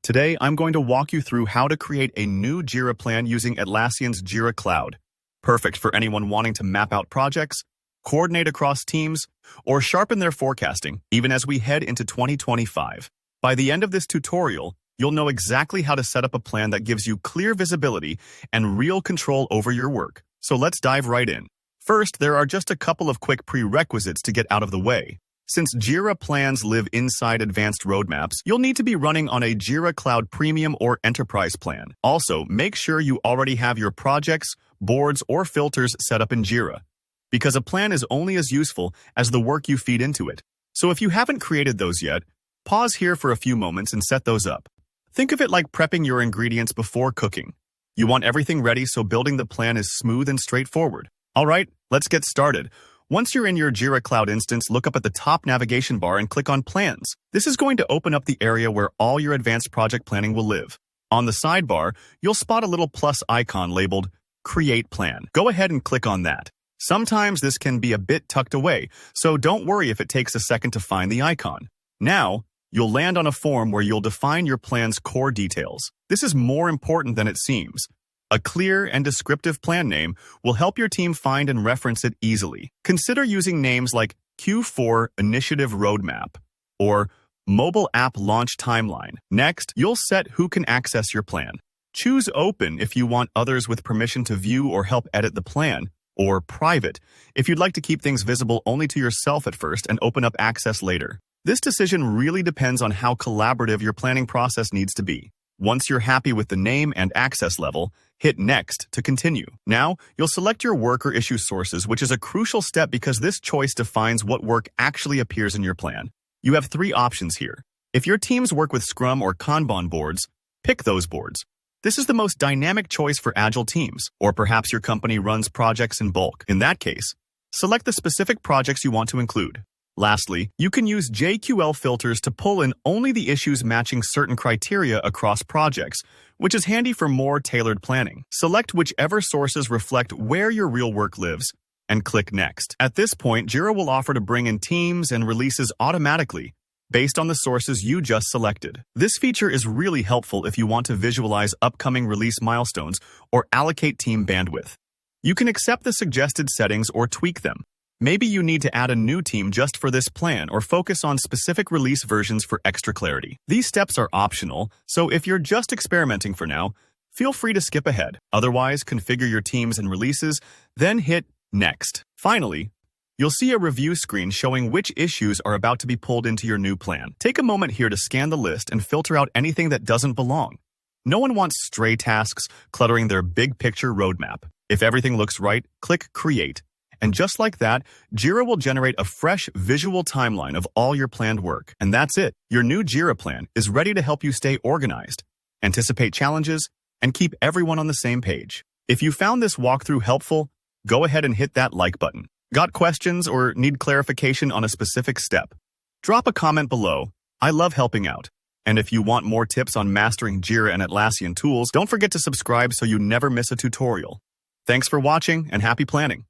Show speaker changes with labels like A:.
A: Today, I'm going to walk you through how to create a new Jira plan using Atlassian's Jira Cloud. Perfect for anyone wanting to map out projects, coordinate across teams, or sharpen their forecasting, even as we head into 2025. By the end of this tutorial, you'll know exactly how to set up a plan that gives you clear visibility and real control over your work. So let's dive right in. First, there are just a couple of quick prerequisites to get out of the way. Since Jira plans live inside advanced roadmaps, you'll need to be running on a Jira Cloud Premium or Enterprise plan. Also, make sure you already have your projects, boards, or filters set up in Jira, because a plan is only as useful as the work you feed into it. So if you haven't created those yet, pause here for a few moments and set those up. Think of it like prepping your ingredients before cooking. You want everything ready so building the plan is smooth and straightforward. All right, let's get started. Once you're in your Jira Cloud instance, look up at the top navigation bar and click on Plans. This is going to open up the area where all your advanced project planning will live. On the sidebar, you'll spot a little plus icon labeled Create Plan. Go ahead and click on that. Sometimes this can be a bit tucked away, so don't worry if it takes a second to find the icon. Now, you'll land on a form where you'll define your plan's core details. This is more important than it seems. A clear and descriptive plan name will help your team find and reference it easily. Consider using names like Q4 Initiative Roadmap or Mobile App Launch Timeline. Next, you'll set who can access your plan. Choose Open if you want others with permission to view or help edit the plan, or Private if you'd like to keep things visible only to yourself at first and open up access later. This decision really depends on how collaborative your planning process needs to be. Once you're happy with the name and access level, hit Next to continue. Now, you'll select your work or issue sources, which is a crucial step because this choice defines what work actually appears in your plan. You have three options here. If your teams work with Scrum or Kanban boards, pick those boards. This is the most dynamic choice for agile teams, or perhaps your company runs projects in bulk. In that case, select the specific projects you want to include. Lastly, you can use JQL filters to pull in only the issues matching certain criteria across projects, which is handy for more tailored planning. Select whichever sources reflect where your real work lives, and click Next. At this point, Jira will offer to bring in teams and releases automatically, based on the sources you just selected. This feature is really helpful if you want to visualize upcoming release milestones or allocate team bandwidth. You can accept the suggested settings or tweak them. Maybe you need to add a new team just for this plan or focus on specific release versions for extra clarity. These steps are optional, so if you're just experimenting for now, feel free to skip ahead. Otherwise, configure your teams and releases, then hit Next. Finally, you'll see a review screen showing which issues are about to be pulled into your new plan. Take a moment here to scan the list and filter out anything that doesn't belong. No one wants stray tasks cluttering their big picture roadmap. If everything looks right, click Create. And just like that, Jira will generate a fresh visual timeline of all your planned work. And that's it. Your new Jira plan is ready to help you stay organized, anticipate challenges, and keep everyone on the same page. If you found this walkthrough helpful, go ahead and hit that like button. Got questions or need clarification on a specific step? Drop a comment below. I love helping out. And if you want more tips on mastering Jira and Atlassian tools, don't forget to subscribe so you never miss a tutorial. Thanks for watching and happy planning.